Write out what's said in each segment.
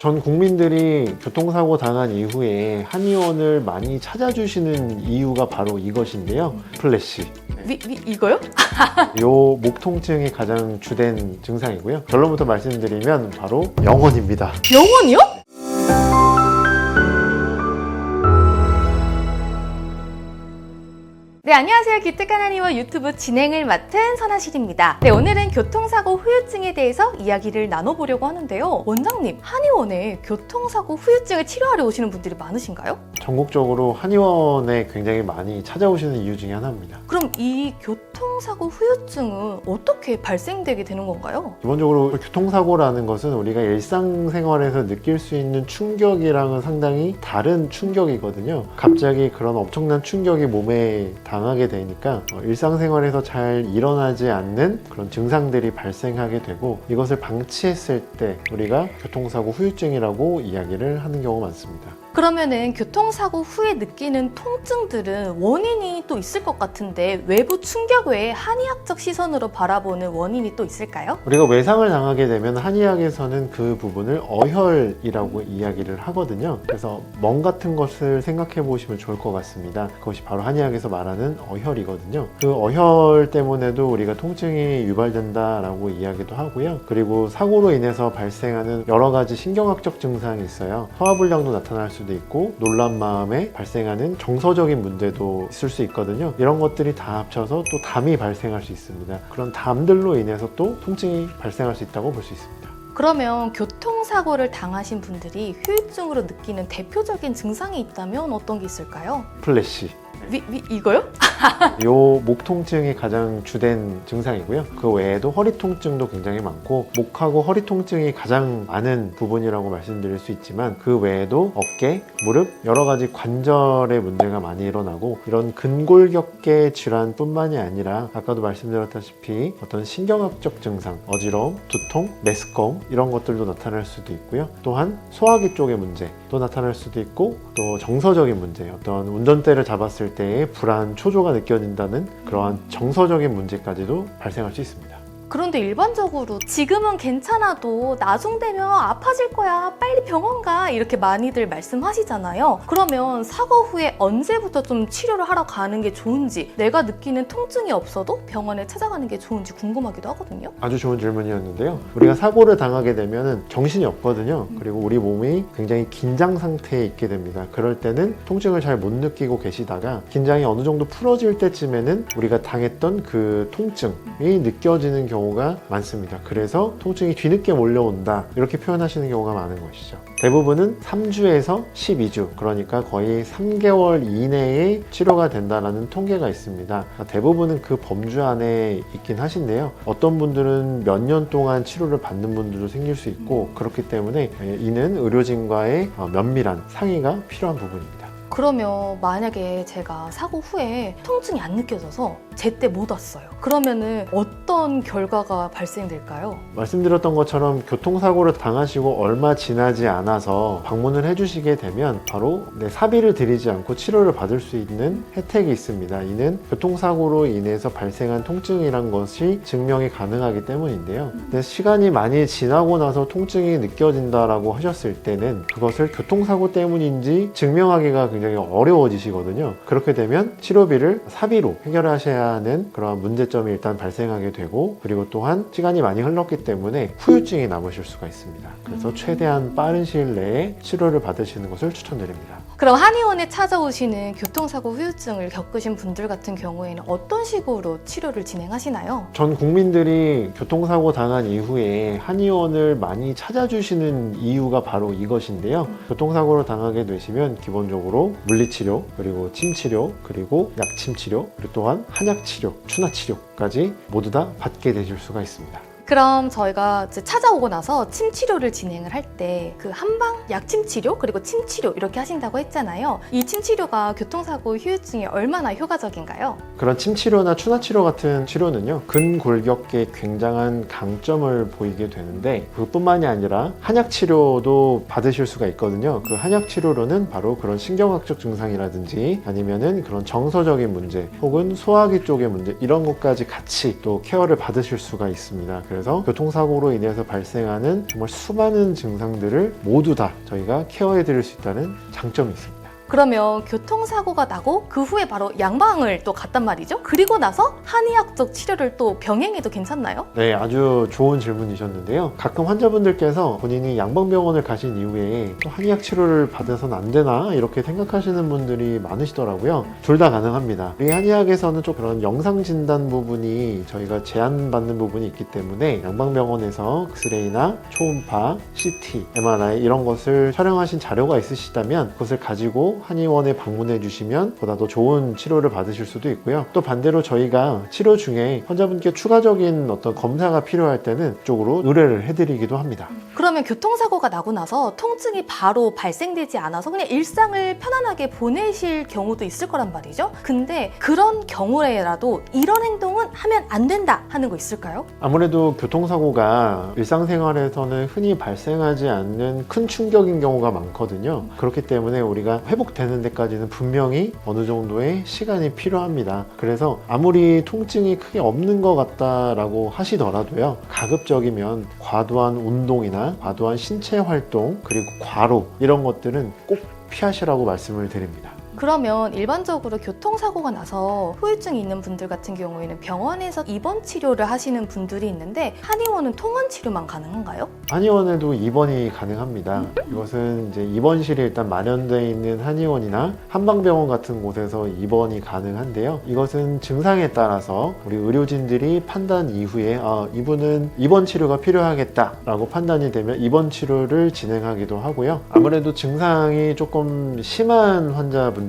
전 국민들이 교통사고 당한 이후에 한의원을 많이 찾아주시는 이유가 바로 이것인데요. 플래시. 이거요? 요 목 통증이 가장 주된 증상이고요. 결론부터 말씀드리면 바로 영원입니다. 영원이요? 네, 안녕하세요. 기특한 한의원 유튜브 진행을 맡은 선하실입니다. 네, 오늘은 교통사고 후유증에 대해서 이야기를 나눠보려고 하는데요. 원장님, 한의원에 교통사고 후유증을 치료하러 오시는 분들이 많으신가요? 전국적으로 한의원에 굉장히 많이 찾아오시는 이유 중에 하나입니다. 그럼 이 교통사고 후유증은 어떻게 발생되게 되는 건가요? 기본적으로 교통사고라는 것은 우리가 일상생활에서 느낄 수 있는 충격이랑은 상당히 다른 충격이거든요. 갑자기 그런 엄청난 충격이 몸에 당하게 되니까 일상생활에서 잘 일어나지 않는 그런 증상들이 발생하게 되고, 이것을 방치했을 때 우리가 교통사고 후유증이라고 이야기를 하는 경우가 많습니다. 그러면은 교통사고 후에 느끼는 통증들은 원인이 또 있을 것 같은데, 외부 충격 외에 한의학적 시선으로 바라보는 원인이 또 있을까요? 우리가 외상을 당하게 되면 한의학에서는 그 부분을 어혈이라고 이야기를 하거든요. 그래서 멍 같은 것을 생각해 보시면 좋을 것 같습니다. 그것이 바로 한의학에서 말하는 어혈이거든요. 그 어혈 때문에도 우리가 통증이 유발된다라고 이야기도 하고요. 그리고 사고로 인해서 발생하는 여러 가지 신경학적 증상이 있어요. 소화불량도 나타날 수도 있고, 놀란 마음에 발생하는 정서적인 문제도 있을 수 있거든요. 이런 것들이 다 합쳐서 또 담이 발생할 수 있습니다. 그런 담들로 인해서 또 통증이 발생할 수 있다고 볼 수 있습니다. 그러면 교통사고를 당하신 분들이 후유증으로 느끼는 대표적인 증상이 있다면 어떤 게 있을까요? 플래시. 이거요? 요 목 통증이 가장 주된 증상이고요. 그 외에도 허리 통증도 굉장히 많고, 목하고 허리 통증이 가장 많은 부분이라고 말씀드릴 수 있지만, 그 외에도 어깨, 무릎, 여러 가지 관절의 문제가 많이 일어나고, 이런 근골격계 질환뿐만이 아니라 아까도 말씀드렸다시피 어떤 신경학적 증상, 어지러움, 두통, 메스꺼움, 이런 것들도 나타날 수도 있고요. 또한 소화기 쪽의 문제도 나타날 수도 있고, 또 정서적인 문제, 어떤 운전대를 잡았을 때의 불안, 초조가 느껴진다는 그러한 정서적인 문제까지도 발생할 수 있습니다. 그런데 일반적으로 지금은 괜찮아도 나중 되면 아파질 거야, 빨리 병원 가, 이렇게 많이들 말씀하시잖아요. 그러면 사고 후에 언제부터 좀 치료를 하러 가는 게 좋은지, 내가 느끼는 통증이 없어도 병원에 찾아가는 게 좋은지 궁금하기도 하거든요. 아주 좋은 질문이었는데요. 우리가 사고를 당하게 되면 정신이 없거든요. 그리고 우리 몸이 굉장히 긴장 상태에 있게 됩니다. 그럴 때는 통증을 잘 못 느끼고 계시다가 긴장이 어느 정도 풀어질 때쯤에는 우리가 당했던 그 통증이 느껴지는 경우가 많습니다. 그래서 통증이 뒤늦게 몰려온다, 이렇게 표현하시는 경우가 많은 것이죠. 대부분은 3주에서 12주, 그러니까 거의 3개월 이내에 치료가 된다는 통계가 있습니다. 대부분은 그 범주 안에 있긴 하신데요. 어떤 분들은 몇 년 동안 치료를 받는 분들도 생길 수 있고, 그렇기 때문에 이는 의료진과의 면밀한 상의가 필요한 부분입니다. 그러면 만약에 제가 사고 후에 통증이 안 느껴져서 제때 못 왔어요. 그러면은 어떤 결과가 발생될까요? 말씀드렸던 것처럼 교통사고를 당하시고 얼마 지나지 않아서 방문을 해주시게 되면 바로 사비를 들이지 않고 치료를 받을 수 있는 혜택이 있습니다. 이는 교통사고로 인해서 발생한 통증이란 것이 증명이 가능하기 때문인데요. 근데 시간이 많이 지나고 나서 통증이 느껴진다라고 하셨을 때는 그것을 교통사고 때문인지 증명하기가 굉장히 어려워지시거든요. 그렇게 되면 치료비를 사비로 해결하셔야 하는 그런 문제점이 일단 발생하게 되고, 그리고 또한 시간이 많이 흘렀기 때문에 후유증이 남으실 수가 있습니다. 그래서 최대한 빠른 시일 내에 치료를 받으시는 것을 추천드립니다. 그럼 한의원에 찾아오시는 교통사고 후유증을 겪으신 분들 같은 경우에는 어떤 식으로 치료를 진행하시나요? 전 국민들이 교통사고 당한 이후에 한의원을 많이 찾아주시는 이유가 바로 이것인데요. 교통사고를 당하게 되시면 기본적으로 물리치료, 그리고 침치료, 그리고 약침치료, 그리고 또한 한약치료, 추나치료까지 모두 다 받게 되실 수가 있습니다. 그럼 저희가 이제 찾아오고 나서 침 치료를 진행을 할 때 그 한방 약침 치료 그리고 침 치료 이렇게 하신다고 했잖아요. 이 침 치료가 교통사고 후유증에 얼마나 효과적인가요? 그런 침 치료나 추나 치료 같은 치료는요, 근골격계에 굉장한 강점을 보이게 되는데, 그뿐만이 아니라 한약 치료도 받으실 수가 있거든요. 그 한약 치료로는 바로 그런 신경학적 증상이라든지 아니면은 그런 정서적인 문제 혹은 소화기 쪽의 문제, 이런 것까지 같이 또 케어를 받으실 수가 있습니다. 그래서 교통사고로 인해서 발생하는 정말 수많은 증상들을 모두 다 저희가 케어해 드릴 수 있다는 장점이 있습니다. 그러면 교통사고가 나고 그 후에 바로 양방을 또 갔단 말이죠? 그리고 나서 한의학적 치료를 또 병행해도 괜찮나요? 네, 아주 좋은 질문이셨는데요. 가끔 환자분들께서 본인이 양방병원을 가신 이후에 또 한의학 치료를 받아서는 안 되나 이렇게 생각하시는 분들이 많으시더라고요. 둘 다 가능합니다. 우리 한의학에서는 좀 그런 영상 진단 부분이 저희가 제한받는 부분이 있기 때문에 양방병원에서 엑스레이나 초음파, CT, MRI 이런 것을 촬영하신 자료가 있으시다면 그것을 가지고 한의원에 방문해 주시면 보다 더 좋은 치료를 받으실 수도 있고요. 또 반대로 저희가 치료 중에 환자분께 추가적인 어떤 검사가 필요할 때는 이쪽으로 의뢰를 해드리기도 합니다. 그러면 교통사고가 나고 나서 통증이 바로 발생되지 않아서 그냥 일상을 편안하게 보내실 경우도 있을 거란 말이죠. 근데 그런 경우에라도 이런 행동은 하면 안 된다 하는 거 있을까요? 아무래도 교통사고가 일상생활에서는 흔히 발생하지 않는 큰 충격인 경우가 많거든요. 그렇기 때문에 우리가 회복되는 데까지는 분명히 어느 정도의 시간이 필요합니다. 그래서 아무리 통증이 크게 없는 것 같다라고 하시더라도요, 가급적이면 과도한 운동이나 과도한 신체 활동 그리고 과로 이런 것들은 꼭 피하시라고 말씀을 드립니다. 그러면 일반적으로 교통사고가 나서 후유증이 있는 분들 같은 경우에는 병원에서 입원 치료를 하시는 분들이 있는데 한의원은 통원 치료만 가능한가요? 한의원에도 입원이 가능합니다. 이것은 이제 입원실이 일단 마련되어 있는 한의원이나 한방병원 같은 곳에서 입원이 가능한데요. 이것은 증상에 따라서 우리 의료진들이 판단 이후에 이분은 입원 치료가 필요하겠다라고 판단이 되면 입원 치료를 진행하기도 하고요. 아무래도 증상이 조금 심한 환자분들이나요?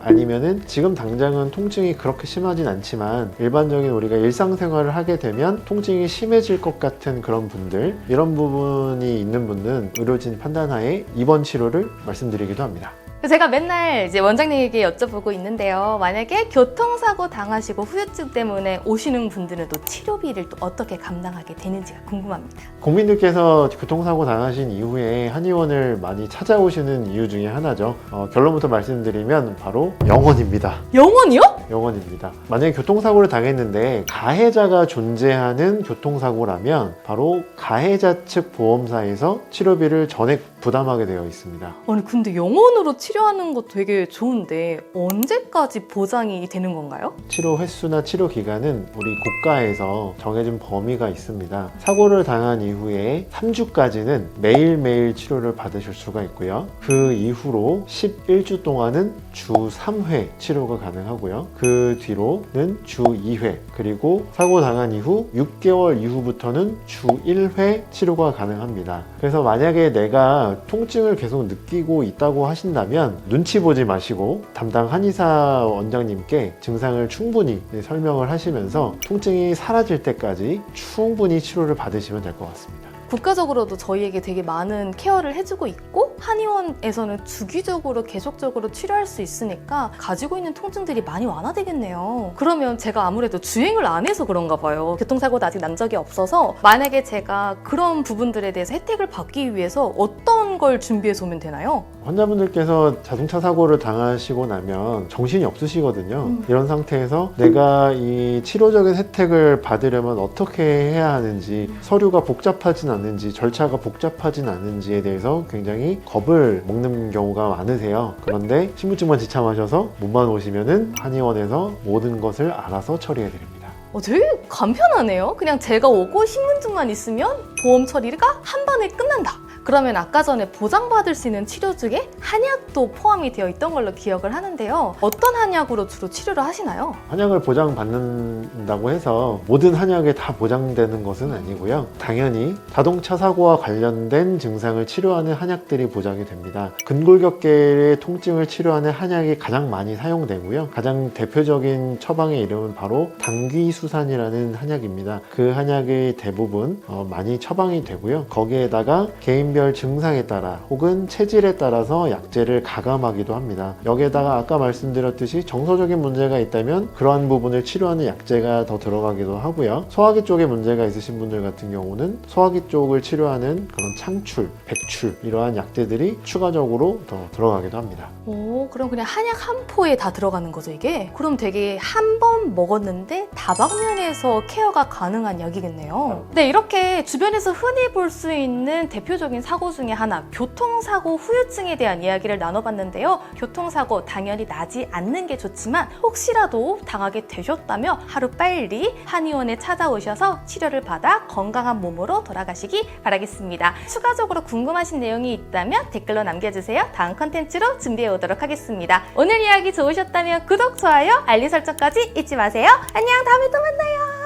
아니면은 지금 당장은 통증이 그렇게 심하진 않지만 일반적인 우리가 일상생활을 하게 되면 통증이 심해질 것 같은 그런 분들, 이런 부분이 있는 분은 의료진 판단하에 입원 치료를 말씀드리기도 합니다. 제가 맨날 이제 원장님에게 여쭤보고 있는데요. 만약에 교통사고 당하시고 후유증 때문에 오시는 분들은 또 치료비를 또 어떻게 감당하게 되는지가 궁금합니다. 국민들께서 교통사고 당하신 이후에 한의원을 많이 찾아오시는 이유 중에 하나죠. 결론부터 말씀드리면 바로 영원입니다. 영원이요? 영원입니다. 만약에 교통사고를 당했는데 가해자가 존재하는 교통사고라면 바로 가해자 측 보험사에서 치료비를 전액 부담하게 되어 있습니다. 아니 근데 영원으로 치료하는 거 되게 좋은데 언제까지 보장이 되는 건가요? 치료 횟수나 치료 기간은 우리 국가에서 정해진 범위가 있습니다. 사고를 당한 이후에 3주까지는 매일매일 치료를 받으실 수가 있고요. 그 이후로 11주 동안은 주 3회 치료가 가능하고요. 그 뒤로는 주 2회, 그리고 사고 당한 이후 6개월 이후부터는 주 1회 치료가 가능합니다. 그래서 만약에 내가 통증을 계속 느끼고 있다고 하신다면 눈치 보지 마시고 담당 한의사 원장님께 증상을 충분히 설명을 하시면서 통증이 사라질 때까지 충분히 치료를 받으시면 될 것 같습니다. 국가적으로도 저희에게 되게 많은 케어를 해주고 있고 한의원에서는 주기적으로 계속적으로 치료할 수 있으니까 가지고 있는 통증들이 많이 완화되겠네요. 그러면 제가 아무래도 주행을 안 해서 그런가 봐요. 교통사고도 아직 난 적이 없어서 만약에 제가 그런 부분들에 대해서 혜택을 받기 위해서 어떤 걸 준비해서 오면 되나요? 환자분들께서 자동차 사고를 당하시고 나면 정신이 없으시거든요. 이런 상태에서 내가 이 치료적인 혜택을 받으려면 어떻게 해야 하는지, 서류가 복잡하진 않는지, 절차가 복잡하진 않은지에 대해서 굉장히 겁을 먹는 경우가 많으세요. 그런데 신분증만 지참하셔서 몸만 오시면은 한의원에서 모든 것을 알아서 처리해 드립니다. 되게 간편하네요. 그냥 제가 오고 신분증만 있으면 보험 처리가 한 번에 끝난다. 그러면 아까 전에 보장받을 수 있는 치료 중에 한약도 포함이 되어 있던 걸로 기억을 하는데요. 어떤 한약으로 주로 치료를 하시나요? 한약을 보장받는다고 해서 모든 한약에 다 보장되는 것은 아니고요. 당연히 자동차 사고와 관련된 증상을 치료하는 한약들이 보장이 됩니다. 근골격계의 통증을 치료하는 한약이 가장 많이 사용되고요. 가장 대표적인 처방의 이름은 바로 당귀수산이라는 한약입니다. 그 한약의 대부분 많이 처방이 되고요. 거기에다가 개인 개인별 증상에 따라 혹은 체질에 따라서 약제를 가감하기도 합니다. 여기에다가 아까 말씀드렸듯이 정서적인 문제가 있다면 그러한 부분을 치료하는 약제가 더 들어가기도 하고요. 소화기 쪽에 문제가 있으신 분들 같은 경우는 소화기 쪽을 치료하는 그런 창출, 백출 이러한 약제들이 추가적으로 더 들어가기도 합니다. 오, 그럼 그냥 한약 한 포에 다 들어가는 거죠, 이게? 그럼 되게 한 번 먹었는데 다방면에서 케어가 가능한 약이겠네요. 네, 이렇게 주변에서 흔히 볼 수 있는 대표적인 사고 중에 하나, 교통사고 후유증에 대한 이야기를 나눠봤는데요. 교통사고 당연히 나지 않는 게 좋지만 혹시라도 당하게 되셨다면 하루빨리 한의원에 찾아오셔서 치료를 받아 건강한 몸으로 돌아가시기 바라겠습니다. 추가적으로 궁금하신 내용이 있다면 댓글로 남겨주세요. 다음 컨텐츠로 준비해 오도록 하겠습니다. 오늘 이야기 좋으셨다면 구독, 좋아요, 알림 설정까지 잊지 마세요. 안녕, 다음에 또 만나요.